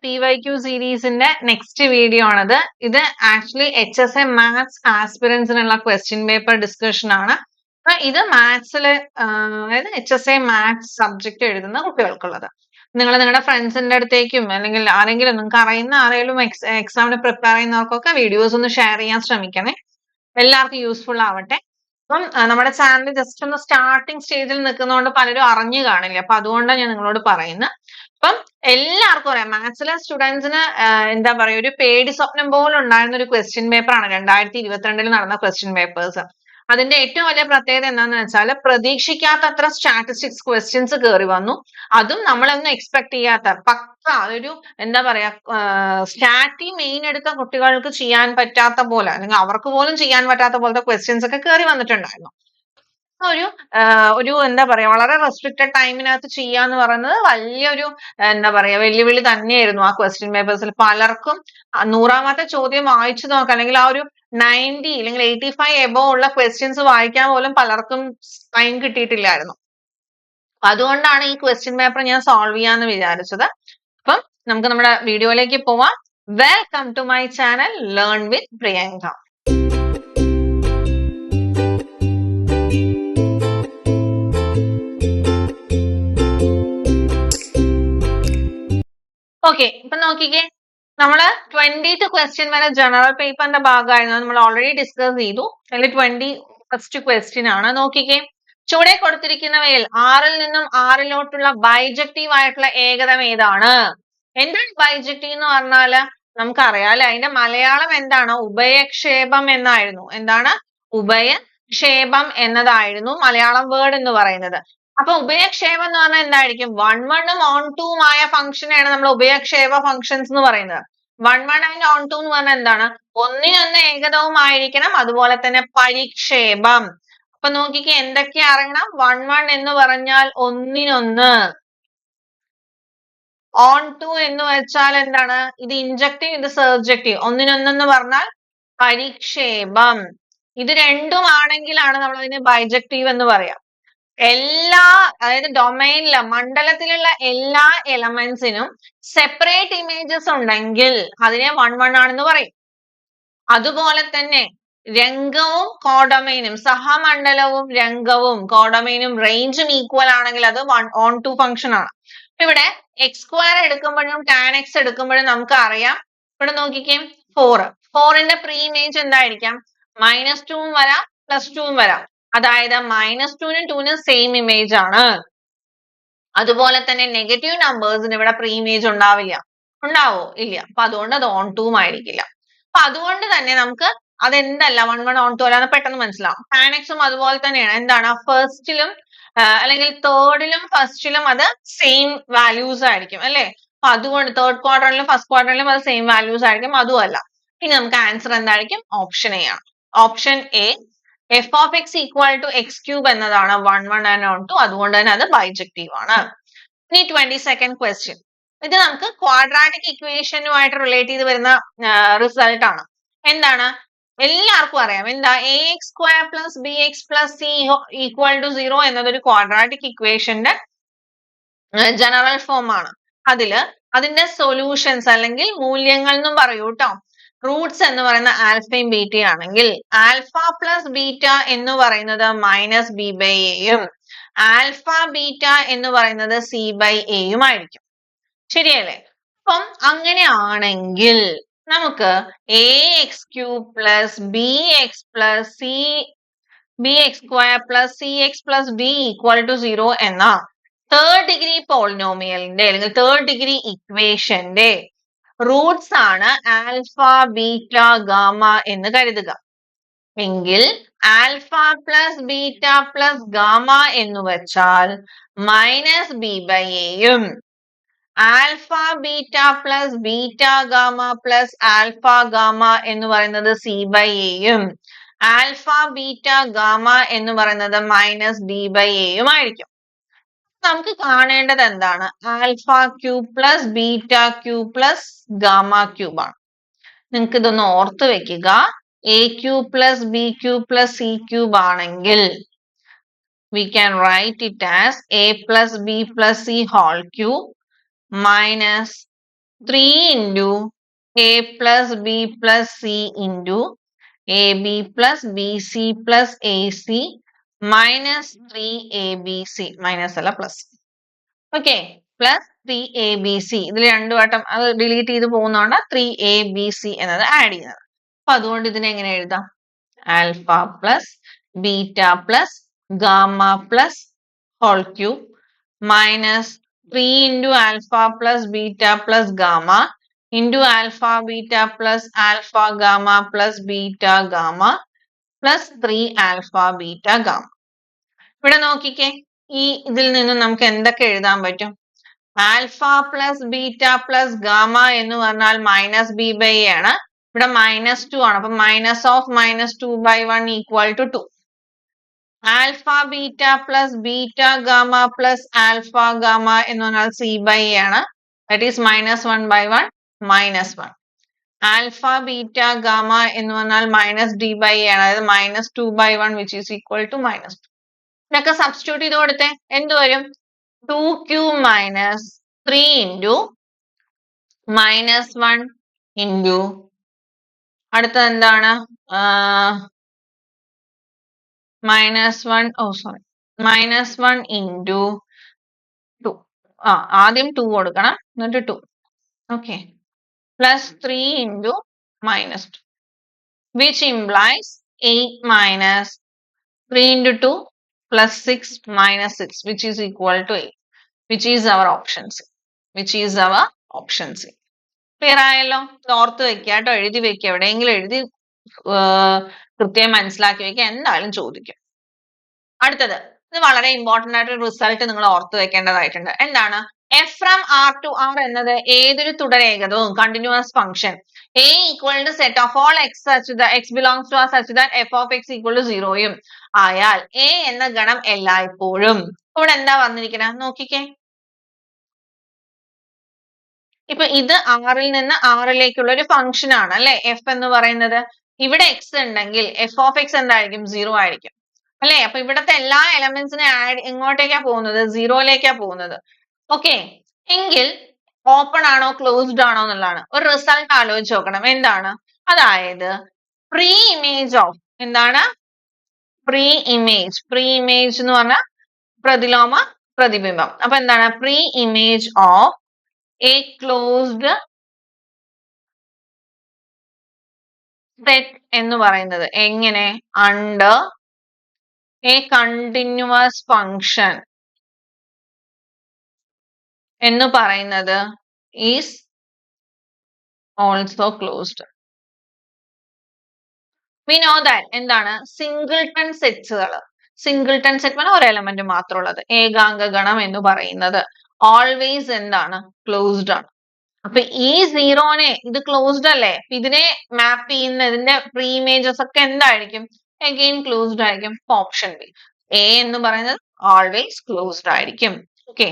PYQ സീരീസിന്റെ next video ആണത്. ഇത് ആക്ച്വലി HSA മാത്സ് ആസ്പിറൻസിനുള്ള ക്വസ്റ്റ്യൻ പേപ്പർ ഡിസ്കഷൻ ആണ്. അപ്പൊ ഇത് മാത്സില് അതായത് HSA മാത്സ് സബ്ജക്ട് എഴുതുന്ന കുട്ടികൾക്കുള്ളത്. നിങ്ങൾ നിങ്ങളുടെ ഫ്രണ്ട്സിന്റെ അടുത്തേക്കും അല്ലെങ്കിൽ ആരെങ്കിലും നിങ്ങൾക്ക് അറിയുന്ന ആരെങ്കിലും എക്സാമിന് പ്രിപ്പയർ ചെയ്യുന്നവർക്കൊക്കെ വീഡിയോസ് ഒന്ന് ഷെയർ ചെയ്യാൻ ശ്രമിക്കണേ. എല്ലാവർക്കും യൂസ്ഫുൾ ആവട്ടെ. അപ്പം നമ്മുടെ ചാനൽ ജസ്റ്റ് ഒന്ന് സ്റ്റാർട്ടിംഗ് സ്റ്റേജിൽ നിൽക്കുന്നതുകൊണ്ട് പലരും അറിഞ്ഞു കാണില്ല. അപ്പൊ അതുകൊണ്ടാണ് ഞാൻ നിങ്ങളോട് പറയുന്നത്. അപ്പം എല്ലാവർക്കും അറിയാം മാത്സിലെ സ്റ്റുഡൻസിന് എന്താ പറയുക ഒരു പേടി സ്വപ്നം പോലെ ഉണ്ടായിരുന്ന ഒരു ക്വസ്റ്റ്യൻ പേപ്പർ ആണ് 2022 നടന്ന ക്വസ്റ്റ്യൻ പേപ്പേഴ്സ്. അതിന്റെ ഏറ്റവും വലിയ പ്രത്യേകത എന്താണെന്ന് വെച്ചാൽ പ്രതീക്ഷിക്കാത്തത്ര സ്റ്റാറ്റിസ്റ്റിക്സ് ക്വസ്റ്റ്യൻസ് കയറി വന്നു. അതും നമ്മളൊന്നും എക്സ്പെക്ട് ചെയ്യാത്ത പക്ക ഒരു എന്താ പറയാ സ്റ്റാറ്റി മെയിൻ എടുത്ത കുട്ടികൾക്ക് ചെയ്യാൻ പറ്റാത്ത പോലെ അല്ലെങ്കിൽ അവർക്ക് പോലും ചെയ്യാൻ പറ്റാത്ത പോലത്തെ ക്വസ്റ്റ്യൻസ് ഒക്കെ കയറി വന്നിട്ടുണ്ടായിരുന്നു. ഒരു എന്താ പറയാ വളരെ റെസ്ട്രിക്റ്റഡ് ടൈമിനകത്ത് ചെയ്യാന്ന് പറയുന്നത് വലിയൊരു എന്താ പറയാ വെല്ലുവിളി തന്നെയായിരുന്നു ആ ക്വസ്റ്റ്യൻ പേപ്പേഴ്സിൽ. പലർക്കും 100ാമത്തെ ചോദ്യം വായിച്ചു നോക്കാം അല്ലെങ്കിൽ ആ ഒരു 90 അല്ലെങ്കിൽ 85 എബോവ് ഉള്ള ക്വസ്റ്റ്യൻസ് വായിക്കാൻ പോലും പലർക്കും ടൈം കിട്ടിയിട്ടില്ലായിരുന്നു. അതുകൊണ്ടാണ് ഈ ക്വസ്റ്റ്യൻ പേപ്പർ ഞാൻ സോൾവ് ചെയ്യാന്ന് വിചാരിച്ചത്. അപ്പം നമുക്ക് നമ്മുടെ വീഡിയോയിലേക്ക് പോവാം. Welcome to my channel learn with Priyanka. Okay, ഇപ്പൊ നോക്കിക്കേ, നമ്മള് 20th ക്വസ്റ്റ്യൻ വരെ ജനറൽ പേപ്പറിന്റെ ഭാഗമായിരുന്നു. നമ്മൾ ഓൾറെഡി ഡിസ്കസ് ചെയ്തു. അതിൽ 21st ക്വസ്റ്റ്യൻ ആണ്. നോക്കിക്കേ, ചുവടെ കൊടുത്തിരിക്കുന്നവയിൽ ആറിൽ നിന്നും ആറിലോട്ടുള്ള ബൈജക്റ്റീവ് ആയിട്ടുള്ള ഏകതം ഏതാണ്? എന്താണ് ബൈജക്റ്റീവ് എന്ന് പറഞ്ഞാല് നമുക്കറിയാം അല്ലെ, അതിന്റെ മലയാളം എന്താണ്? ഉഭയക്ഷേപം എന്നായിരുന്നു. എന്താണ്? ഉഭയക്ഷേപം എന്നതായിരുന്നു മലയാളം വേർഡ് എന്ന് പറയുന്നത്. അപ്പൊ ഉഭയക്ഷേപം എന്ന് പറഞ്ഞാൽ എന്തായിരിക്കും? 1 1 on 2 ആയ ഫംഗ്ഷനെയാണ് നമ്മൾ ഉഭയക്ഷേപ ഫംഗ്ഷൻസ് എന്ന് പറയുന്നത്. 1 1 and on 2 എന്ന് പറഞ്ഞാൽ എന്താണ്? ഒന്നിനൊന്ന് ഏകതവുമായിരിക്കണം, അതുപോലെ തന്നെ പരിക്ഷേപം. അപ്പൊ നോക്കിക്കേ, എന്തൊക്കെയാ അറിയണം? 1 1 എന്ന് പറഞ്ഞാൽ ഒന്നിനൊന്ന്. on 2 എന്ന് വെച്ചാൽ എന്താണ്? ഇത് ഇൻജക്റ്റീവ്, ഇത് സർജക്റ്റീവ്. ഒന്നിനൊന്നെന്ന് പറഞ്ഞാൽ പരിക്ഷേപം. ഇത് രണ്ടും ആണെങ്കിലാണ് നമ്മൾ അതിന് ബൈജക്റ്റീവ് എന്ന് പറയാം. അതായത് ഡൊമൈനില് മണ്ഡലത്തിലുള്ള എല്ലാ എലമെന്റ്സിനും സെപ്പറേറ്റ് ഇമേജസ് ഉണ്ടെങ്കിൽ അതിനെ 1 1 ആണെന്ന് പറയും. അതുപോലെ തന്നെ രംഗവും കോഡൊമൈനും, സഹമണ്ഡലവും രംഗവും കോഡൊമൈനും റേഞ്ചും ഈക്വൽ ആണെങ്കിൽ അത് on 2 ഫംഗ്ഷൻ ആണ്. ഇവിടെ x² എടുക്കുമ്പോഴും tan x എടുക്കുമ്പോഴും നമുക്ക് അറിയാം. ഇവിടെ നോക്കിക്കേ, 4ന്റെ പ്രീ ഇമേജ് എന്തായിരിക്കാം? -2 വരാം, +2 വരാം. അതായത് -2നും 2നും സെയിം ഇമേജ് ആണ്. അതുപോലെ തന്നെ നെഗറ്റീവ് നമ്പേഴ്സിന് ഇവിടെ പ്രീ ഇമേജ് ഉണ്ടാവില്ല. ഉണ്ടാവോ? ഇല്ല. അപ്പൊ അതുകൊണ്ട് അത് on 2 ആയിരിക്കില്ല. അപ്പൊ അതുകൊണ്ട് തന്നെ നമുക്ക് അതെന്തല്ല 1 1 on 2 അല്ലാന്ന് പെട്ടെന്ന് മനസ്സിലാവും. tan x ഉം അതുപോലെ തന്നെയാണ്. എന്താണ്? ഫസ്റ്റിലും അല്ലെങ്കിൽ തേർഡിലും ഫസ്റ്റിലും അത് സെയിം വാല്യൂസ് ആയിരിക്കും അല്ലെ. അപ്പൊ അതുകൊണ്ട് തേർഡ് ക്വാഡ്രന്റിലും ഫസ്റ്റ് ക്വാഡ്രന്റിലും അത് സെയിം വാല്യൂസ് ആയിരിക്കും. അതുമല്ല. ഇനി നമുക്ക് ആൻസർ എന്തായിരിക്കും? ഓപ്ഷൻ എ ആണ്. Option A, f of x equal to x³ എന്നതാണ് 1 1 and on 2. അതുകൊണ്ട് തന്നെ അത് ബൈജക്റ്റീവ് ആണ്. ഇനി 22nd ക്വസ്റ്റ്യൻ. ഇത് നമുക്ക് ക്വാഡ്രാറ്റിക് ഇക്വേഷനുമായിട്ട് റിലേറ്റ് ചെയ്ത് വരുന്ന റിസൾട്ട് ആണ്. എന്താണ്? എല്ലാവർക്കും അറിയാം. എന്താ? ax² plus bx plus c equal to 0 എന്നതൊരു ക്വാഡ്രാറ്റിക് ഇക്വേഷന്റെ ജനറൽ ഫോം ആണ്. അതിന്റെ സൊല്യൂഷൻസ് അല്ലെങ്കിൽ മൂല്യങ്ങൾ എന്നും പറയൂ ട്ടോ. റൂട്ട്സ് എന്ന് പറയുന്ന ആൽഫയും ബീറ്റയും ആണെങ്കിൽ ആൽഫ പ്ലസ് ബീറ്റ എന്ന് പറയുന്നത് -b/a ആൽഫ ബീറ്റ എന്ന് പറയുന്നത് c/a ആയിരിക്കും. ശരിയല്ലേ? അപ്പം അങ്ങനെയാണെങ്കിൽ നമുക്ക് ax³ plus bx plus bx² plus cx plus d equal to 0 എന്ന തേർഡ് ഡിഗ്രി പോളിനോമിയലിന്റെ അല്ലെങ്കിൽ തേർഡ് ഡിഗ്രി ഇക്വേഷന്റെ റൂട്ട്സ് ആണ് ആൽഫ, ബീറ്റ, ഗാമ എന്ന് കരുതുക. എങ്കിൽ alpha plus beta plus gamma എന്ന് വെച്ചാൽ -b/a alpha beta plus beta gamma plus alpha gamma എന്ന് പറയുന്നത് c/a ആൽഫ ബീറ്റ ഗാമ എന്ന് പറയുന്നത് -b/a ആയിരിക്കും. നമുക്ക് കാണേണ്ടത് എന്താണ്? α³ പ്ലസ് β³ പ്ലസ് γ³ ആണ്. നിങ്ങൾക്ക് ഇതൊന്ന് ഓർത്ത് വെക്കുക. a³ plus b³ plus c³ ആണെങ്കിൽ we can write it as a plus b plus c whole cube minus 3 into a plus b plus c into ab plus bc plus ac minus 3abc minus അല്ല plus. Okay, plus 3abc ഇതിൽ രണ്ടു വട്ടം അത് delete ചെയ്ത് പോകുന്നതുകൊണ്ട് 3abc എന്നത് add ചെയ്യുന്നത്. അപ്പൊ അതുകൊണ്ട് ഇതിനെ എങ്ങനെ എഴുതാം? Alpha plus beta plus gamma plus whole cube minus 3 into alpha plus beta plus gamma into alpha beta plus alpha gamma plus beta gamma plus 3 alpha beta gamma. ഇവിടെ നോക്കിക്കേ, ഈ ഇതിൽ നിന്ന് നമുക്ക് എന്തൊക്കെ എഴുതാൻ പറ്റും? Alpha plus beta plus gamma എന്ന് പറഞ്ഞാൽ മൈനസ് ബി ബൈ എ ആണ്. ഇവിടെ -2 ആണ്. അപ്പൊ minus of -2/1 equal to 2. Alpha beta plus beta gamma plus alpha gamma എന്ന് പറഞ്ഞാൽ സി ബൈ എ ആണ്. That is -1/1 -1. Alpha beta gamma എന്ന് പറഞ്ഞാൽ മൈനസ് ഡി ബൈ എ ആണ്. അതായത് -2/1 വിച്ച് ഈസ് ഈക്വൽ ടു -2. ഇതൊക്കെ സബ്സ്റ്റിറ്റ്യൂട്ട് ചെയ്ത് കൊടുത്തേ എന്ത് വരും? 2q minus 3 into -1 into അടുത്തത് എന്താണ്? -1 into 2. ആദ്യം 2 കൊടുക്കണം, എന്നിട്ട് 2. Okay, plus 3 into -2, which implies 8 minus 3 into 2 plus 6 minus 6, which is equal to 8, which is our option C. Clear ആയല്ലോ? ഓർത്ത് വെക്കുക കേട്ടോ, എഴുതി വെക്കുക, എവിടെയെങ്കിലും എഴുതി കൃത്യമായി മനസ്സിലാക്കി വെക്കുക, എന്തായാലും ചോദിക്കും. അടുത്തത്, ഇത് വളരെ ഇമ്പോർട്ടന്റ് ആയിട്ട് റിസൾട്ട് നിങ്ങൾ ഓർത്ത് വെക്കേണ്ടതായിട്ടുണ്ട്. എന്താണ്? f from r to r എന്നത് ഏതൊരു തുടരേഖതവും continuous function a equal to set of all x such that x belongs to r such that f of x equal to 0 ആയാൽ a എന്ന ഗണം എല്ലായ്പ്പോഴും, ഇവിടെ എന്താ വന്നിരിക്കുന്നത് നോക്കിക്കേ. ഇപ്പൊ ഇത് ആറിൽ നിന്ന് ആറിലേക്കുള്ള ഒരു ഫംഗ്ഷൻ ആണ് അല്ലെ f എന്ന് പറയുന്നത്. ഇവിടെ x ഉണ്ടെങ്കിൽ f of x എന്തായിരിക്കും? 0 ആയിരിക്കും അല്ലെ. അപ്പൊ ഇവിടത്തെ എല്ലാ എലമെന്റ്സിനെ ആഡ് എങ്ങോട്ടേക്കാ പോകുന്നത്? 0ലേക്കാ പോകുന്നത്. ഓക്കെ, എങ്കിൽ ഓപ്പൺ ആണോ ക്ലോസ്ഡ് ആണോ എന്നുള്ളതാണ്. ഒരു റിസൾട്ട് ആലോചിച്ച് നോക്കണം. എന്താണ്? അതായത് പ്രീ ഇമേജ് ഓഫ്, എന്താണ് പ്രീ ഇമേജ് എന്ന് പറഞ്ഞാൽ പ്രതിലോമ പ്രതിബിംബം. അപ്പൊ എന്താണ് pre image of A closed set എന്ന് പറയുന്നത് എങ്ങനെ? അണ്ടർ എ കണ്ടിന്യൂസ് ഫംഗ്ഷൻ എന്ന് പറയുന്നത് is also closed. We know that എന്താണ് സിംഗിൾട്ടൺ സെറ്റ്സുകൾ. സിംഗിൾട്ടൺ സെറ്റ് പറഞ്ഞാൽ ഒരു എലമെന്റ് മാത്രമുള്ളത് ഏകാംഗ ഗണം എന്ന് പറയുന്നത് ഓൾവേസ് എന്താണ്? ക്ലോസ്ഡ് ആണ്. അപ്പൊ ഈ സീറോനെ, ഇത് ക്ലോസ്ഡ് അല്ലേ, ഇതിനെ മാപ്പ് ചെയ്യുന്ന ഇതിന്റെ പ്രീ ഇമേജസ് ഒക്കെ എന്തായിരിക്കും? അഗെയിൻ ക്ലോസ്ഡ് ആയിരിക്കും. ഓപ്ഷൻ ബി, എ എന്ന് പറയുന്നത് ഓൾവേസ് ക്ലോസ്ഡ് ആയിരിക്കും. ഓക്കെ,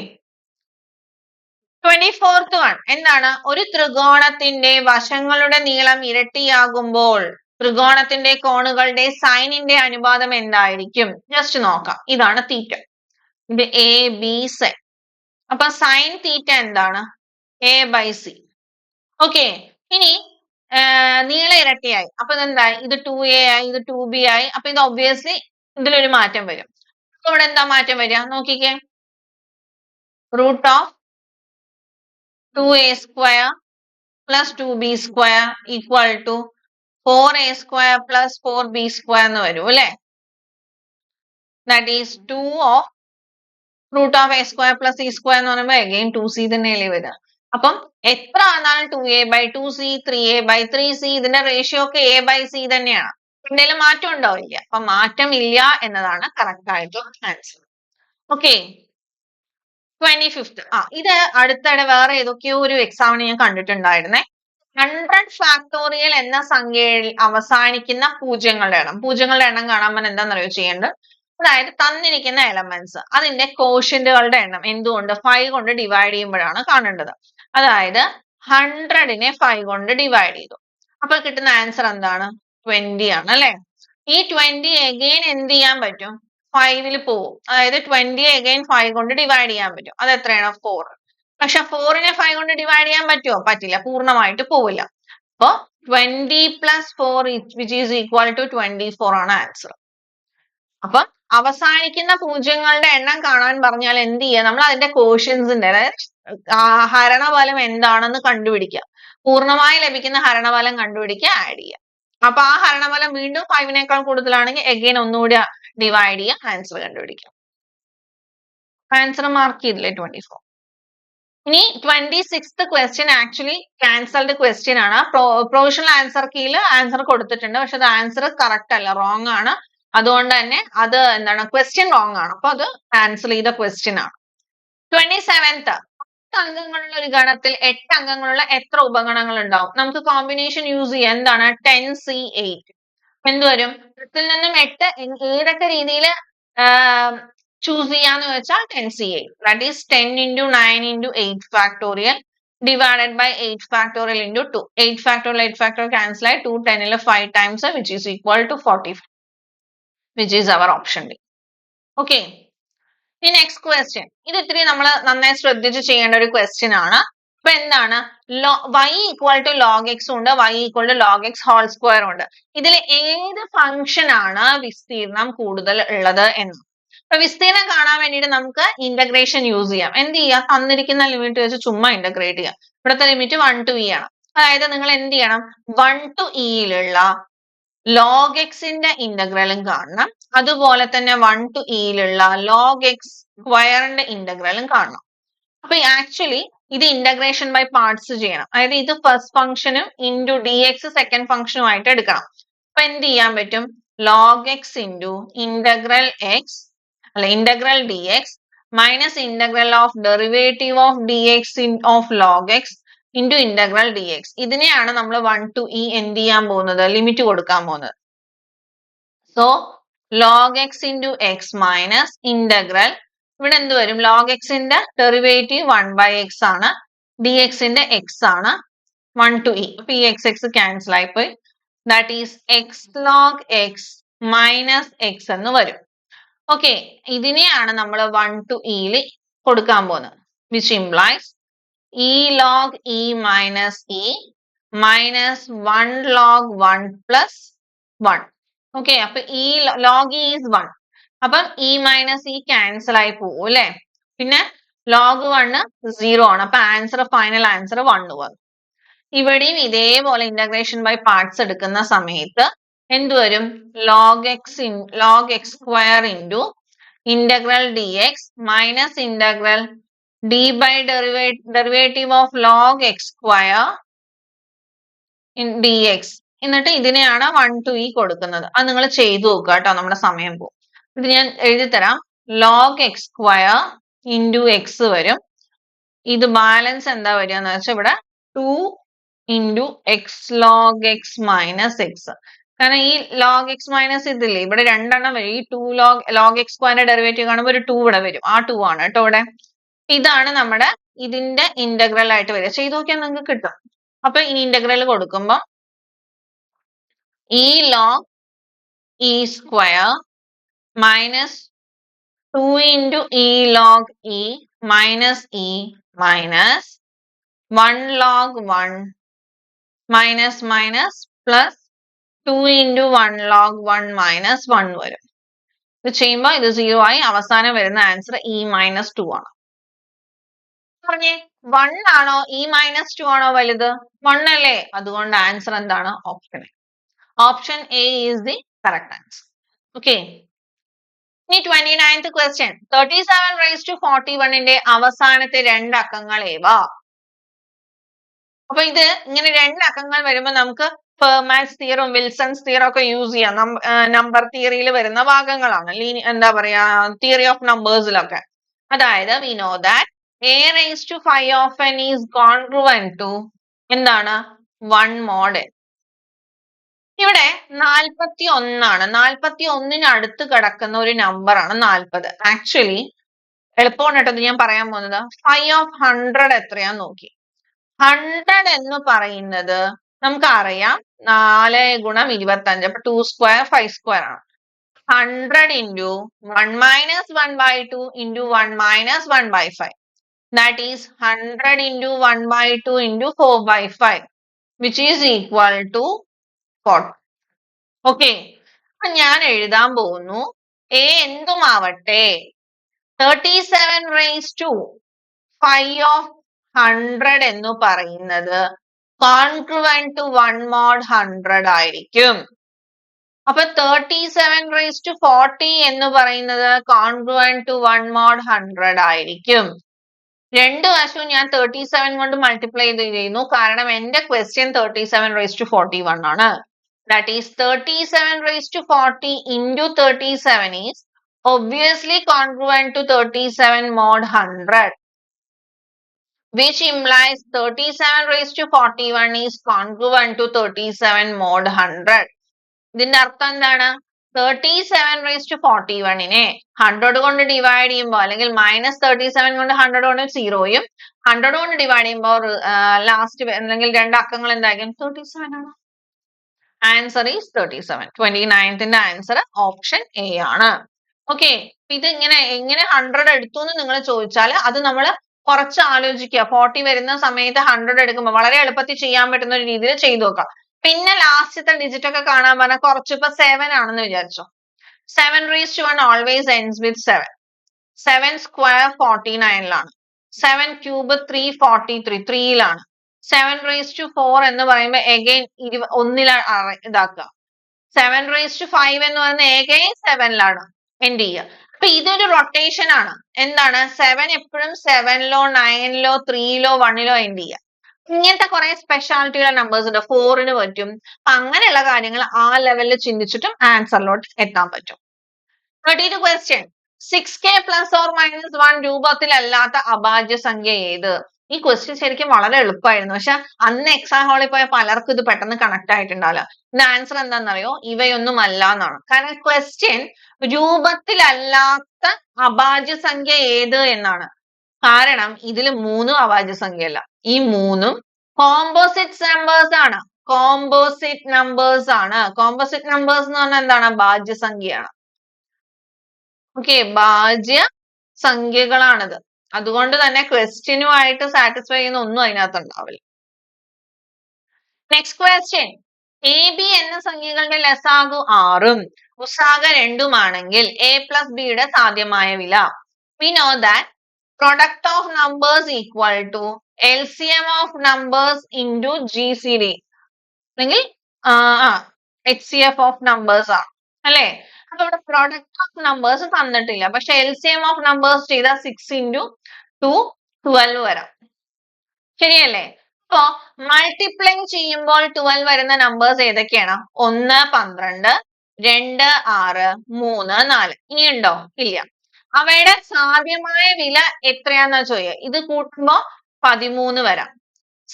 24th one എന്താണ്? ഒരു ത്രികോണത്തിന്റെ വശങ്ങളുടെ നീളം ഇരട്ടിയാകുമ്പോൾ ത്രികോണത്തിന്റെ കോണുകളുടെ സൈനിന്റെ അനുപാതം എന്തായിരിക്കും? ജസ്റ്റ് നോക്കാം. ഇതാണ് തീറ്റ, ഇത് എ ബി സി. അപ്പൊ സൈൻ തീറ്റ എന്താണ്? A by C. ഓക്കെ, ഇനി നീളം ഇരട്ടിയായി. അപ്പൊ ഇതെന്തായി? ഇത് 2a ആയി, ഇത് 2b ആയി. അപ്പൊ ഇത് ഒബ്വിയസ്ലി ഇതിലൊരു മാറ്റം വരും. അപ്പൊ ഇവിടെ എന്താ മാറ്റം വരിക നോക്കിക്കേ. Root of 2a square plus 2b square equal to 4a square plus 4b square എന്ന് വരും അല്ലെ. That is 2 of root of a square plus c square എന്ന് പറയുമ്പോൾ again 2c തന്നെയല്ലേ വരിക. അപ്പം എത്ര ആണെന്നാലും 2a by 2c, 3a by 3c, ഇതിന്റെ റേഷ്യോ ഒക്കെ a by c തന്നെയാണ്. എന്തെങ്കിലും മാറ്റം ഉണ്ടാവില്ല. അപ്പൊ മാറ്റം ഇല്ല എന്നതാണ് കറക്റ്റ് ആയിട്ടുള്ള ആൻസർ. Okay, 25th. ഇത് അടുത്തിടെ വേറെ ഏതൊക്കെയോ ഒരു എക്സാമിന് ഞാൻ കണ്ടിട്ടുണ്ടായിരുന്നേ. 100 ഫാക്ടോറിയൽ എന്ന സംഖ്യയിൽ അവസാനിക്കുന്ന പൂജ്യങ്ങളുടെ എണ്ണം. പൂജ്യങ്ങളുടെ എണ്ണം കാണാൻ പറഞ്ഞാൽ എന്താണെന്നറിയോ ചെയ്യേണ്ടത്? അതായത് തന്നിരിക്കുന്ന എലമെന്റ്സ് അതിന്റെ കോഷ്യന്റുകളുടെ എണ്ണം എന്തുകൊണ്ട് 5 കൊണ്ട് ഡിവൈഡ് ചെയ്യുമ്പോഴാണ് കാണേണ്ടത്. അതായത് 100നെ 5 കൊണ്ട് ഡിവൈഡ് ചെയ്തു. അപ്പോൾ കിട്ടുന്ന ആൻസർ എന്താണ്? 20 ആണ് അല്ലെ. ഈ 20 അഗെയിൻ എന്ത് ചെയ്യാൻ പറ്റും? 5ൽ പോവും. അതായത് 20 അഗെയിൻ 5 കൊണ്ട് ഡിവൈഡ് ചെയ്യാൻ പറ്റും. അത് എത്രയാണ്? 4. പക്ഷെ 4നെ 5 കൊണ്ട് ഡിവൈഡ് ചെയ്യാൻ പറ്റുമോ? പറ്റില്ല, പൂർണ്ണമായിട്ട് പോവില്ല. അപ്പൊ 20 + 4 വിച്ച് ഈസ് ഈക്വൽ ടു 24 ആണ് ആൻസർ. അപ്പൊ അവസാനിക്കുന്ന പൂജ്യങ്ങളുടെ എണ്ണം കാണാൻ പറഞ്ഞാൽ എന്ത് ചെയ്യുക? നമ്മൾ അതിന്റെ കോഷ്യൻസിന്റെ, അതായത് ഹരണഫലം എന്താണെന്ന് കണ്ടുപിടിക്കുക. പൂർണ്ണമായി ലഭിക്കുന്ന ഹരണഫലം കണ്ടുപിടിക്കുക, ആഡ് ചെയ്യുക. അപ്പൊ ആ ഹരണഫലം വീണ്ടും 5നേക്കാൾ കൂടുതലാണെങ്കിൽ എഗെയിൻ ഒന്നുകൂടി ഡിവൈഡ് ചെയ്യുക, ആൻസർ കണ്ടുപിടിക്കുക. ആൻസർ മാർക്ക് ചെയ്തില്ലേ 24. ഇനി 26th question actually cancelled question ആണ്. പ്രൊവിഷണൽ ആൻസർ കീയിൽ ആൻസർ കൊടുത്തിട്ടുണ്ട്, പക്ഷെ അത് ആൻസർ കറക്റ്റ് അല്ല, റോങ് ആണ്. അതുകൊണ്ട് തന്നെ അത് എന്താണ്, ക്വസ്റ്റ്യൻ റോങ് ആണ്. അപ്പൊ അത് ക്യാൻസൽ ചെയ്ത ക്വസ്റ്റ്യൻ ആണ്. 27th, 10 അംഗങ്ങളുള്ള ഒരു ഗണത്തിൽ 8 അംഗങ്ങളുള്ള എത്ര ഉപഗണങ്ങൾ ഉണ്ടാവും? നമുക്ക് കോമ്പിനേഷൻ യൂസ് ചെയ്യാം. എന്താണ് 10C8? എന്തുവരും? 10ൽ നിന്നും 8 ഏതൊക്കെ രീതിയിൽ ചൂസ് ചെയ്യാന്ന് വെച്ചാൽ 10C8. That is 10 × 9 × 8 factorial divided by 8 factorial into 2. 8 factorial 8 factorial cancel ആയി 2 10ൽ 5 times which is equal to 45, which is our option D. Okay. ഈ നെക്സ്റ്റ് ക്വസ്റ്റ്യൻ, ഇത് ഇത്തിരി നമ്മൾ നന്നായി ശ്രദ്ധിച്ച് ചെയ്യേണ്ട ഒരു ക്വസ്റ്റ്യൻ ആണ്. അപ്പൊ എന്താണ്, y = log x ഉണ്ട്, y = log x whole square ഉണ്ട്. ഇതിൽ ഏത് ഫംഗ്ഷൻ ആണ് വിസ്തീർണം കൂടുതൽ ഉള്ളത് എന്ന്. അപ്പൊ വിസ്തീർണം കാണാൻ വേണ്ടിയിട്ട് നമുക്ക് ഇന്റഗ്രേഷൻ യൂസ് ചെയ്യാം. എന്ത് ചെയ്യാം? തന്നിരിക്കുന്ന ലിമിറ്റ് വെച്ച് ചുമ്മാ ഇന്റഗ്രേറ്റ് ചെയ്യാം. ഇവിടുത്തെ ലിമിറ്റ് 1 to e ആണ്. അതായത് നിങ്ങൾ എന്ത് ചെയ്യണം? 1 to e യിലുള്ള log x ന്റെ ഇന്റഗ്രലും കാണണം, അതുപോലെ തന്നെ 1 to e യിലുള്ള log x സ്ക്വയറിന്റെ ഇന്റഗ്രലും കാണണം. അപ്പൊ ആക്ച്വലി ഇത് ഇന്റഗ്രേഷൻ ബൈ പാർട്സ് ചെയ്യണം. അതായത് ഇത് ഫസ്റ്റ് ഫംഗ്ഷനും ഇൻറ്റു ഡി എക്സ് സെക്കൻഡ് ഫംഗ്ഷനും ആയിട്ട് എടുക്കണം. അപ്പൊ എന്ത് ചെയ്യാൻ പറ്റും? log x into integral x അല്ല integral d x minus integral of derivative of d x of log x into integral d x. ഇതിനെയാണ് നമ്മൾ 1 to e എന്ത് ചെയ്യാൻ പോകുന്നത്? ലിമിറ്റ് കൊടുക്കാൻ പോകുന്നത്. So log x into X minus integral, ഇവിടെ എന്ത് വരും? log x ന്റെ ഡെറിവേറ്റീവ് 1/x ആണ്, ഡി എക്സിന്റെ x ആണ്, 1 to e. അപ്പൊ ഈ x ക്യാൻസൽ ആയിപ്പോയി. That is X log x minus X എന്ന് വരും. ഓക്കെ, ഇതിനെയാണ് നമ്മൾ 1 to e യിൽ കൊടുക്കാൻ പോകുന്നത്, which implies e log e minus e minus 1 log 1 plus 1. Okay, അപ്പൊ e log e is 1. അപ്പം e minus e ക്യാൻസൽ ആയി പോകും അല്ലെ. പിന്നെ log 1 0 ആണ്. അപ്പൊ ആൻസർ, ഫൈനൽ ആൻസർ 1 വന്നു. ഇവിടെയും ഇതേപോലെ ഇന്റഗ്രേഷൻ ബൈ പാർട്സ് എടുക്കുന്ന സമയത്ത് എന്ത് വരും? log x square into integral d x minus integral d by derivative of log x square in dx. എന്നിട്ട് ഇതിനെയാണ് 1 to e കൊടുക്കുന്നത്. അത് നിങ്ങൾ ചെയ്തു നോക്കുക കേട്ടോ, നമ്മുടെ സമയം പോകും. ഇത് ഞാൻ എഴുതി തരാം. log x square into x വരും. ഇത് ബാലൻസ് എന്താ വരിക എന്ന് വെച്ചാൽ ഇവിടെ 2 into x log x minus x. കാരണം ഈ log x മൈനസ് ഇതില്ലേ, ഇവിടെ രണ്ടെണ്ണം വരും. ഈ 2 log x സ്ക്വയറിന്റെ ഡെറിവേറ്റീവ് കാണുമ്പോൾ ഒരു 2 ഇവിടെ വരും. ആ 2 ആണ് കേട്ടോ ഇവിടെ. ഇതാണ് നമ്മുടെ ഇതിന്റെ ഇന്റഗ്രൽ ആയിട്ട് വരിക. ചെയ്ത് നോക്കിയാൽ നിങ്ങൾക്ക് കിട്ടും. അപ്പൊ ഈ ഇന്റഗ്രൽ കൊടുക്കുമ്പോൾ e log e square minus 2 into e log e minus e minus 1 log 1 minus minus plus 2 into 1 log 1 minus 1 വരും. ഇത് ചെയ്യുമ്പോൾ ഇത് 0 ആയി. അവസാനം വരുന്ന ആൻസർ e minus 2 ആണ്. പറഞ്ഞേ, 1 ആണോ e minus 2 ആണോ വലുത്? 1 അല്ലേ? അതുകൊണ്ട് ആൻസർ എന്താണ്? Option A. Option A is the correct answer. Okay, ഇനി 29th ക്വസ്റ്റ്യൻ. 37 raised to 41ന്റെ അവസാനത്തെ 2 അക്കങ്ങൾ ഏവ? അപ്പൊ ഇത് ഇങ്ങനെ 2 അക്കങ്ങൾ വരുമ്പോൾ നമുക്ക് ഫെർമാറ്റ്സ് തിയറും വിൽസൺസ് തിയറും ഒക്കെ യൂസ് ചെയ്യാം. നമ്പർ തിയറിയിൽ വരുന്ന ഭാഗങ്ങളാണ്. എന്താ പറയാ, തിയറി ഓഫ് നമ്പേഴ്സിലൊക്കെ. അതായത് we know that a raised to 5 of n is congruent to എന്താണ്? 1 mod n. ഇവിടെ 41 ആണ്. 41ന് അടുത്ത് കിടക്കുന്ന ഒരു നമ്പർ ആണ് 40. ആക്ച്വലി എളുപ്പമാണ് കേട്ടോ ഞാൻ പറയാൻ പോകുന്നത്. 5 of 100 എത്രയാന്ന് നോക്കി. 100 എന്ന് പറയുന്നത് നമുക്കറിയാം 4 × 25. അപ്പൊ 2 square 5 square ആണ്. 100 into 1 minus 1/2 into 1 minus 1/5. That is 100 into 1/2 into 4/5, which is equal to 40. Okay. അപ്പൊ ഞാൻ എഴുതാൻ പോകുന്നു A എന്തുമാവട്ടെ 37 raised to 5 of 100 എന്ന് പറയുന്നത് congruent to 1 mod 100 ആയിരിക്കും. അപ്പൊ 37 raised to 40 എന്ന് പറയുന്നത് congruent to 1 mod 100 ആയിരിക്കും. രണ്ട് വശവും ഞാൻ 37 കൊണ്ട് മൾട്ടിപ്ലൈ ചെയ്യുന്നു കാരണം എന്റെ ക്വസ്റ്റ്യൻ 37 raised to 41 ആണ്. That is 37 raised to 40 into 37 is obviously congruent to 37 mod 100, which implies 37 raised to 41 is congruent to 37 mod 100. ഇതിന്റെ അർത്ഥം എന്താണ്? 37 raised to 41നെ 100 കൊണ്ട് ഡിവൈഡ് ചെയ്യുമ്പോൾ അല്ലെങ്കിൽ -37 കൊണ്ട് 100 കൊണ്ട് 0യും 100 കൊണ്ട് ഡിവൈഡ് ചെയ്യുമ്പോൾ ലാസ്റ്റ് അല്ലെങ്കിൽ രണ്ട് അക്കങ്ങൾ എന്തായിരിക്കും? 37 ആണ്. Answer is 37. 29th answer option A ആണ്. ഓക്കെ, ഇത് എങ്ങനെ 100 എടുത്തു എന്ന് നിങ്ങൾ ചോദിച്ചാൽ അത് നമ്മൾ കുറച്ച് ആലോചിക്കുക. 40 വരുന്ന സമയത്ത് 100 എടുക്കുമ്പോൾ വളരെ എളുപ്പത്തിൽ ചെയ്യാൻ പറ്റുന്ന ഒരു രീതിയിൽ ചെയ്തു നോക്കാം. പിന്നെ ലാസ്റ്റത്തെ ഡിജിറ്റ് ഒക്കെ കാണാൻ പറഞ്ഞാൽ കുറച്ച് ഇപ്പൊ 7 ആണെന്ന് വിചാരിച്ചോ. 7 raised to 1 always ends with 7. 7 square 49ലാണ്. 7 cube 343 3യിലാണ്. 7 raised to 4 എന്ന് പറയുമ്പോൾ again 1 ഇതാക്കുക. 7 raised to 5 എന്ന് പറയുന്നത് again 7ലാണ് എൻഡ് ചെയ്യുക. അപ്പൊ ഇതൊരു റൊട്ടേഷൻ ആണ്. എന്താണ്? 7 എപ്പോഴും 7ലോ 9ലോ 3ലോ 1ലോ എൻഡ് ചെയ്യുക. ഇങ്ങനത്തെ കുറെ സ്പെഷ്യാലിറ്റിയുള്ള നമ്പേഴ്സ് ഉണ്ട്. 4ന് പറ്റും. അങ്ങനെയുള്ള കാര്യങ്ങൾ ആ ലെവലിൽ ചിന്തിച്ചിട്ടും ആൻസറിലോട്ട് എത്താൻ പറ്റും. 32 question. 6k plus or minus 1 രൂപത്തിലല്ലാത്ത അഭാജ്യ സംഖ്യ ഏത്? ഈ ക്വസ്റ്റ്യൻ ശരിക്കും വളരെ എളുപ്പമായിരുന്നു. പക്ഷെ അന്ന് എക്സാം ഹാളിൽ പോയ പലർക്കും ഇത് പെട്ടെന്ന് കണക്ട് ആയിട്ടുണ്ടാവില്ല. ഇതിന്റെ ആൻസർ എന്താണെന്നറിയോ? ഇവയൊന്നും അല്ല എന്നാണ്. കാരണം ക്വസ്റ്റ്യൻ രൂപത്തിലല്ലാത്ത അഭാജ്യ സംഖ്യ ഏത് എന്നാണ്. കാരണം ഇതിൽ 3 അഭാജ്യ സംഖ്യയല്ല. ഈ 3ഉം കോമ്പോസിറ്റ് നമ്പേഴ്സ് ആണ്. കോമ്പോസിറ്റ് നമ്പേഴ്സ് ആണ്. കോമ്പോസിറ്റ് നമ്പേഴ്സ് എന്ന് പറഞ്ഞാൽ എന്താണ്? ഭാജ്യ സംഖ്യയാണ്. ഓക്കെ, ഭാജ്യ സംഖ്യകളാണിത്. അതുകൊണ്ട് തന്നെ ക്വസ്റ്റ്യനുമായിട്ട് സാറ്റിസ്ഫൈ ചെയ്യുന്ന ഒന്നും അതിനകത്ത് ഉണ്ടാവില്ല. Next question. എ ബി എന്ന സംഖ്യകളുടെ ലസാഗു 6ഉം ഉസാഗ 2ഉമാണെങ്കിൽ എ പ്ലസ് ബിയുടെ സാധ്യമായ വില. We know that product of numbers equal to LCM of numbers into GCD അല്ലെങ്കിൽ HCF of numbers ആണ് അല്ലേ? അപ്പൊ ഇവിടെ product of numbers തന്നിട്ടില്ല. പക്ഷെ LCM of numbers ചെയ്താൽ 6 into 2 12 വരാം. ശരിയല്ലേ? അപ്പൊ മൾട്ടിപ്ലൈ ചെയ്യുമ്പോൾ 12 വരുന്ന നമ്പേഴ്സ് ഏതൊക്കെയാണ്? 1 12 2 6 3 4. ഇനി ഉണ്ടോ? ഇല്ല. അവയുടെ സാധ്യമായ വില എത്രയാന്നാ ചോദിക്കുക. ഇത് കൂട്ടുമ്പോ 13 വരാം.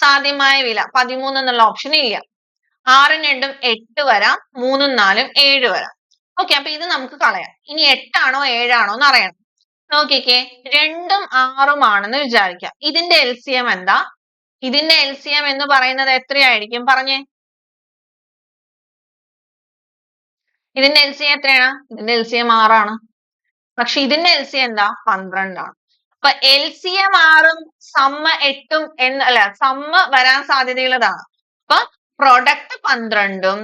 സാധ്യമായ വില 13 എന്നുള്ള ഓപ്ഷൻ ഇല്ല. 6ഉം 2ഉം 8 വരാം. 3ഉം 4ഉം 7 വരാം. ഓക്കെ, അപ്പൊ ഇത് നമുക്ക് കളയാം. ഇനി 8 ആണോ 7 ആണോ എന്ന് അറിയണം. നോക്കിക്കേ, 2ഉം 6ഉം ആണെന്ന് വിചാരിക്കാം. ഇതിന്റെ LCM എന്താ? ഇതിന്റെ LCM എന്ന് പറയുന്നത് എത്രയായിരിക്കും? പറഞ്ഞേ. ഇതിന്റെ LCM എത്രയാണ്? ഇതിന്റെ LCM 6 ആണ്. പക്ഷെ ഇതിന്റെ LCM എന്താ? 12 ആണ്. അപ്പൊ LCM 6ഉം സമ്മ 8ഉം സമ്മ വരാൻ സാധ്യതയുള്ളതാണ്. അപ്പൊ പ്രൊഡക്റ്റ് 12ഉം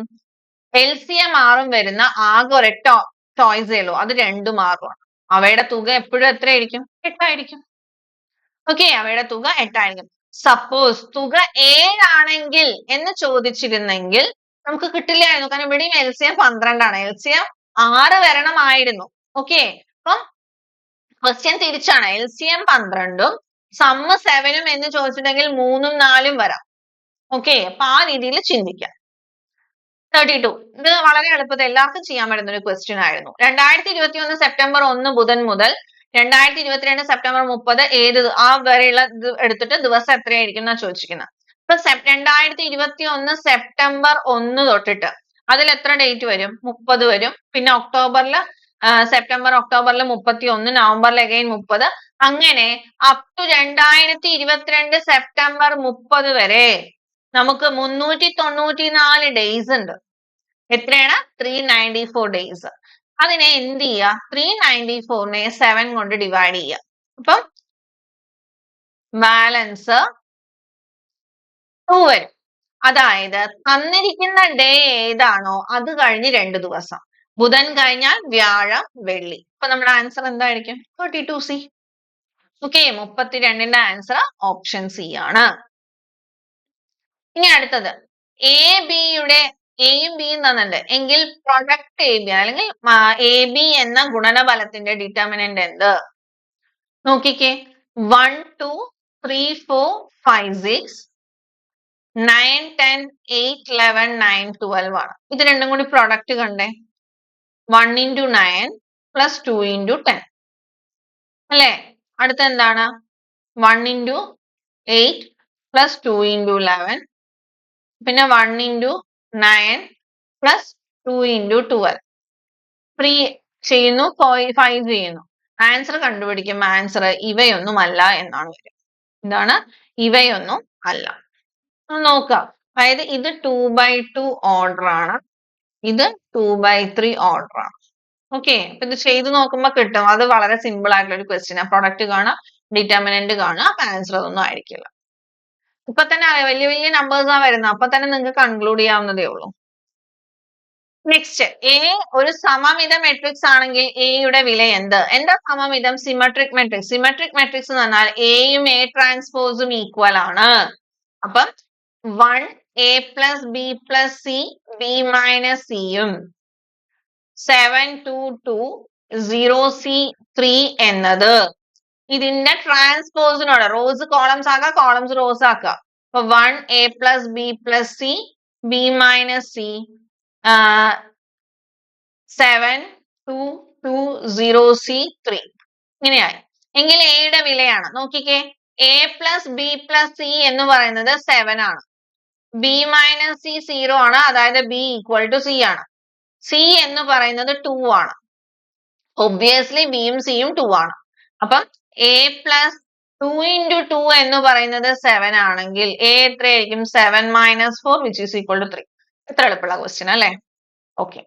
LCM 6ഉം വരുന്ന ആകെ ഒരൊറ്റ ചോയ്സേ ഉള്ളൂ. അത് 2ഉം 6ഉം ആണ്. അവയുടെ തുക എപ്പോഴും എത്രയായിരിക്കും? 8 ആയിരിക്കും. ഓക്കെ, അവയുടെ തുക 8 ആയിരിക്കും. സപ്പോസ് തുക 7 ആണെങ്കിൽ എന്ന് ചോദിച്ചിരുന്നെങ്കിൽ നമുക്ക് കിട്ടില്ലായിരുന്നു. കാരണം ഇവിടെയും LCM 12 ആണ്. LCM 6 വരണമായിരുന്നു. ഓക്കെ, അപ്പം ക്വസ്റ്റ്യൻ തിരിച്ചാണ്. LCM 12ഉം സമ്മ് 7ഉം എന്ന് ചോദിച്ചിട്ടുണ്ടെങ്കിൽ 3ഉം 4ഉം വരാം. ഓക്കെ, അപ്പൊ ആ രീതിയിൽ ചിന്തിക്കാം. 32. ഇത് വളരെ എളുപ്പത്തിൽ എല്ലാവർക്കും ചെയ്യാൻ പറ്റുന്ന ഒരു ക്വസ്റ്റ്യൻ ആയിരുന്നു. 2021 സെപ്റ്റംബർ 1 ബുധൻ മുതൽ 2022 സെപ്റ്റംബർ 30 ഏത് ആ വരെയുള്ള ഇത് എടുത്തിട്ട് ദിവസം എത്രയായിരിക്കും എന്നാ ചോദിച്ചിരിക്കുന്നത്. ഇപ്പൊ 2021 സെപ്റ്റംബർ 1 തൊട്ടിട്ട് അതിൽ എത്ര ഡേറ്റ് വരും? 30 വരും. പിന്നെ സെപ്റ്റംബർ ഒക്ടോബറിൽ 31, നവംബറിൽ അഗൈൻ 30. അങ്ങനെ അപ് ടു 2022 സെപ്റ്റംബർ 30 വരെ നമുക്ക് 394 ഡേയ്സ് ഉണ്ട്. എത്രയാണ്? 394 ഡേയ്സ്. അതിനെ എന്ത് ചെയ്യുക? 394നെ 7 കൊണ്ട് ഡിവൈഡ് ചെയ്യുക. അപ്പം ബാലൻസ് 2 വരും. അതായത് തന്നിരിക്കുന്ന ഡേ ഏതാണോ അത് കഴിഞ്ഞ് 2 ദിവസം. ബുധൻ കഴിഞ്ഞാൽ വ്യാഴം, വെള്ളി. അപ്പൊ നമ്മുടെ ആൻസർ എന്തായിരിക്കും? 32C. ഓക്കെ, 32ന്റെ ആൻസർ ഓപ്ഷൻ സി ആണ്. ഇനി അടുത്തത് എ ബിയുടെ എയും ബിയും തന്നിട്ടുണ്ട് എങ്കിൽ പ്രൊഡക്റ്റ് എ ബി അല്ലെങ്കിൽ എ ബി എന്ന ഗുണനഫലത്തിന്റെ ഡിറ്റർമിനന്റ് എന്ത്? നോക്കിക്കേ, 1 2 3 4 5 6 9 10 8 11 9 12 ആണ്. ഇത് രണ്ടും കൂടി പ്രൊഡക്റ്റ് കണ്ടേ, 1 into 9 plus 2 into 10 അല്ലേ? അടുത്ത എന്താണ്? 1 into 8 plus 2 into 11 പിന്നെ 1 into 9 plus 2 into 12. 3 ചെയ്യുന്നു, 5 ചെയ്യുന്നു. ആൻസർ കണ്ടുപിടിക്കുമ്പോൾ ആൻസർ ഇവയൊന്നുമല്ല എന്നാണ് വരിക. എന്താണ്? ഇവയൊന്നും അല്ല. നോക്കാം. അതായത് ഇത് 2/2 ഓർഡർ ആണ്, ഇത് 2/3 ഓർഡർ ആണ്. ഓക്കെ, അപ്പൊ ഇത് ചെയ്ത് നോക്കുമ്പോൾ കിട്ടും. അത് വളരെ സിമ്പിൾ ആയിട്ടുള്ള ഒരു ക്വസ്റ്റ്യൻ. പ്രൊഡക്റ്റ് കാണാം, ഡിറ്റർമിനന്റ് കാണാം, അപ്പൊ ആൻസർ ഒന്നും ആയിരിക്കില്ല. ഇപ്പൊ തന്നെ വലിയ വലിയ നമ്പേഴ്സ് ആ വരുന്നത്, അപ്പൊ തന്നെ നിങ്ങൾക്ക് കൺക്ലൂഡ് ചെയ്യാവുന്നതേ ഉള്ളൂ. നെക്സ്റ്റ്, എ ഒരു സമമിത മെട്രിക്സ് ആണെങ്കിൽ എയുടെ വില എന്ത്? എന്താ സമമിതം? Symmetric matrix. സിമെട്രിക് മെട്രിക്സ് എന്ന് പറഞ്ഞാൽ എയും എ ട്രാൻസ്പോസും ഈക്വൽ ആണ്. അപ്പം 1 a plus b plus c b minus c യും 7 2 2 0 c 3 എന്നത് ഇതിന്റെ ട്രാൻസ്പോസിനോട് റോസ് കോളംസ് ആക്കുക, കോളംസ് റോസ് ആക്കുക. അപ്പൊ 1 a plus b plus c b minus c 7 2 2 0 c 3 ഇങ്ങനെയായി. എങ്കിൽ എയുടെ വിലയാണ്. നോക്കിക്കേ, a plus b plus c എന്ന് പറയുന്നത് 7 ആണ്, b minus c 0 ആണ്, അതായത് b equal to c ആണ്. c എന്ന് പറയുന്നത് 2 ആണ്. ഒബ്വിയസ്ലി ബിയും സിയും 2 ആണ്. അപ്പം a plus 2 into 2 എന്ന് പറയുന്നത് 7 ആണെങ്കിൽ a എത്രയായിരിക്കും? 7 minus 4 which is equal to 3. എത്ര എളുപ്പമുള്ള ക്വസ്റ്റ്യൻ അല്ലേ? Okay,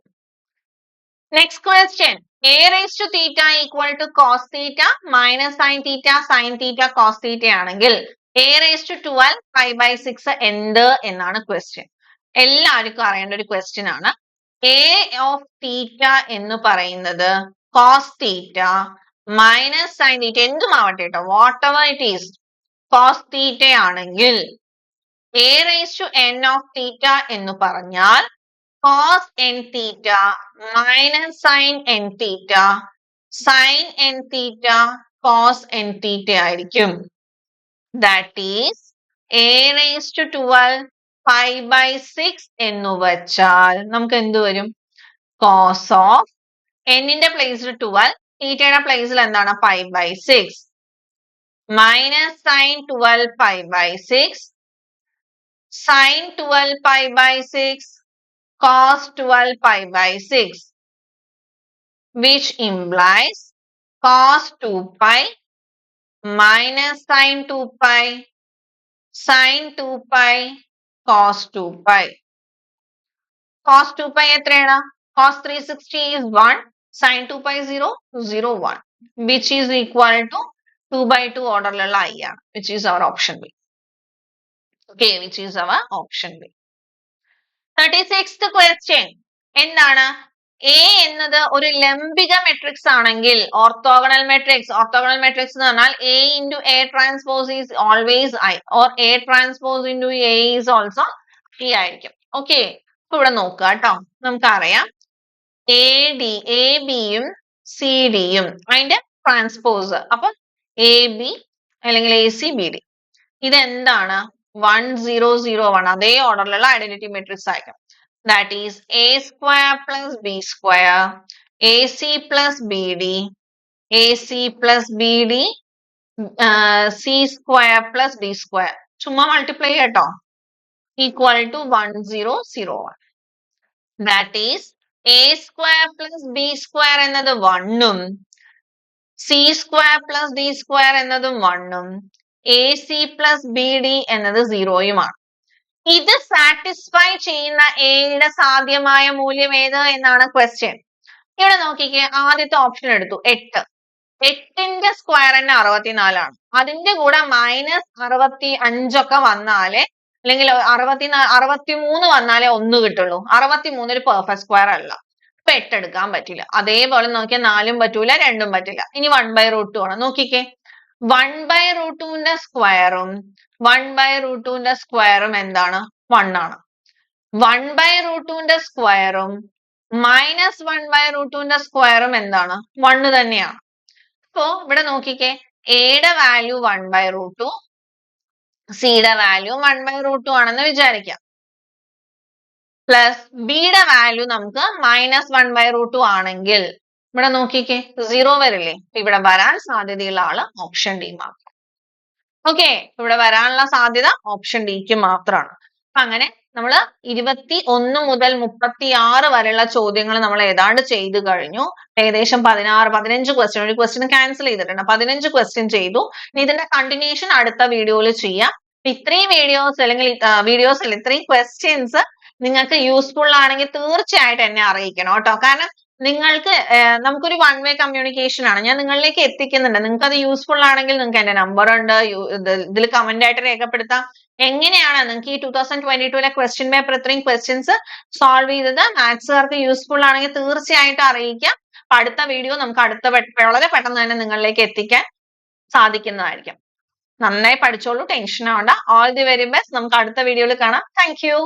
next question. a raised to theta equal to cos theta minus sin theta cos theta ആണെങ്കിൽ a raised to 12 pi/6 എന്ത് എന്നാണ് ക്വസ്റ്റ്യൻ. എല്ലാവർക്കും അറിയേണ്ട ഒരു ക്വസ്റ്റ്യൻ ആണ്. a of theta എന്ന് പറയുന്നത് cos theta minus sin theta എന്തുമാവട്ടെ കേട്ടോ, what ever it is, cos theta ആണെങ്കിൽ a raised to n of theta എന്ന് പറഞ്ഞാൽ cos n theta minus sin n theta sin n theta cos n theta ആയിരിക്കും. That is a raised to 12 pi/6 എന്ന് വെച്ചാൽ നമുക്ക് എന്ത് വരും? cos of n-ന്റെ പ്ലേസിൽ 12, തീറ്റയുടെ പ്ലേസിൽ എന്താണ്? pi/6 minus sin 12 pi/6 sin 12 pi/6 cos 12 pi/6 which implies cos 2 pi minus sin 2 pi sin 2 pi cos 2 pi. cos 2 pi എത്രയാണ്? cos 360 is 1, sin 2 pi 0 0 1 which is equal to 2/2 ഓർഡറിലുള്ള I ആണ്, which is our option B. Okay, which is our option B. 36th question. എന്താണ്? A എന്നത് ഒരു ലംബിക matrix ആണെങ്കിൽ orthogonal matrix. Orthogonal matrix എന്ന് പറഞ്ഞാൽ A into A transpose is always I or A transpose into A is also I ആയിരിക്കും. Okay, അപ്പൊ ഇവിടെ നോക്കുക കേട്ടോ, നമുക്കറിയാം എ ബിയും സി ഡിയും അതിന്റെ ട്രാൻസ്പോസ്. അപ്പൊ എ ബി അല്ലെങ്കിൽ എ സി ബി ഡി ഇതെന്താണ്? 1 0 0 1 അതേ ഓർഡറിലുള്ള ഐഡന്റിറ്റി മെട്രിക്സ് ആയിരിക്കും. That is a square plus b square ac plus bd ac plus bd c square plus d square ചുമ്മാ മൾട്ടിപ്ലൈ കേട്ടോ, equal to 1 0 0 1. That is a square plus b square എന്നത് 1 ഉം c square plus d square എന്നതും 1 ഉം ac plus bd എന്നത് 0 യുമാണ്. ഇത് satisfy ചെയ്യുന്ന എയുടെ സാധ്യമായ മൂല്യം ഏത് എന്നാണ് ക്വസ്റ്റ്യൻ. ഇവിടെ നോക്കിക്കേ, ആദ്യത്തെ ഓപ്ഷൻ എടുത്തു 8. 8ന്റെ സ്ക്വയർ തന്നെ 64 ആണ്. അതിന്റെ കൂടെ -65 വന്നാലേ, അല്ലെങ്കിൽ 63 വന്നാലേ 1 കിട്ടുള്ളൂ. 63 ഒരു പെർഫെക്റ്റ് സ്ക്വയർ അല്ല. അപ്പൊ 8 എടുക്കാൻ പറ്റില്ല. അതേപോലെ നോക്കിയാൽ 4ഉം പറ്റൂല, 2ഉം പറ്റില്ല. ഇനി 1/√2 ആണ്. നോക്കിക്കേ, 1/√2ന്റെ സ്ക്വയറും 1/√2ന്റെ സ്ക്വയറും എന്താണ്? 1 ആണ്. 1/√2ന്റെ സ്ക്വയറും -1/√2ന്റെ സ്ക്വയറും എന്താണ്? 1 തന്നെയാണ്. അപ്പോ ഇവിടെ നോക്കിക്കേ, എയുടെ വാല്യൂ 1/√2, സിയുടെ വാല്യൂ 1/√2 ആണെന്ന് വിചാരിക്കാം. പ്ലസ് ബിയുടെ വാല്യൂ നമുക്ക് -1/√2 ആണെങ്കിൽ ഇവിടെ നോക്കിക്കേ 0 വരില്ലേ? ഇവിടെ വരാൻ സാധ്യതയുള്ള ആള് ഓപ്ഷൻ ഡി മാത്രം. ഓക്കെ, ഇവിടെ വരാനുള്ള സാധ്യത ഓപ്ഷൻ ഡിക്ക് മാത്രമാണ്. അപ്പൊ അങ്ങനെ നമ്മൾ 21 മുതൽ 36 വരെയുള്ള ചോദ്യങ്ങൾ നമ്മൾ ഏതാണ്ട് ചെയ്തു കഴിഞ്ഞു. ഏകദേശം 15 ക്വസ്റ്റ്യൻ, ഒരു ക്വസ്റ്റ്യൻ ക്യാൻസൽ ചെയ്തിട്ടുണ്ട്. 15 ക്വസ്റ്റ്യൻ ചെയ്തു. ഇനി ഇതിന്റെ കണ്ടിന്യൂഷൻ അടുത്ത വീഡിയോയിൽ ചെയ്യാം. ഇത്രയും വീഡിയോസ് അല്ലെങ്കിൽ ഇത്രയും ക്വസ്റ്റ്യൻസ് നിങ്ങൾക്ക് യൂസ്ഫുൾ ആണെങ്കിൽ തീർച്ചയായിട്ടും എന്നെ അറിയിക്കണം കേട്ടോ. കാരണം നിങ്ങൾക്ക് നമുക്കൊരു വൺ വേ കമ്മ്യൂണിക്കേഷൻ ആണ്. ഞാൻ നിങ്ങളിലേക്ക് എത്തിക്കുന്നുണ്ട്. നിങ്ങൾക്ക് അത് യൂസ്ഫുൾ ആണെങ്കിൽ നിങ്ങൾക്ക് എന്റെ നമ്പർ ഉണ്ട്, ഇതിൽ കമന്റ് ആയിട്ട് രേഖപ്പെടുത്താം. എങ്ങനെയാണ് നിങ്ങൾക്ക് ഈ 2022 ക്വസ്റ്റ്യൻ പേപ്പർ ഇത്രയും ക്വസ്റ്റ്യൻസ് സോൾവ് ചെയ്തത് മാത്സുകാർക്ക് യൂസ്ഫുൾ ആണെങ്കിൽ തീർച്ചയായിട്ടും അറിയിക്കാം. അടുത്ത വീഡിയോ നമുക്ക് വളരെ പെട്ടെന്ന് തന്നെ നിങ്ങളിലേക്ക് എത്തിക്കാൻ സാധിക്കുന്നതായിരിക്കും. നന്നായി പഠിച്ചോളൂ, ടെൻഷൻ ആവണ്ട. All the very best. നമുക്ക് അടുത്ത വീഡിയോയിൽ കാണാം. Thank you.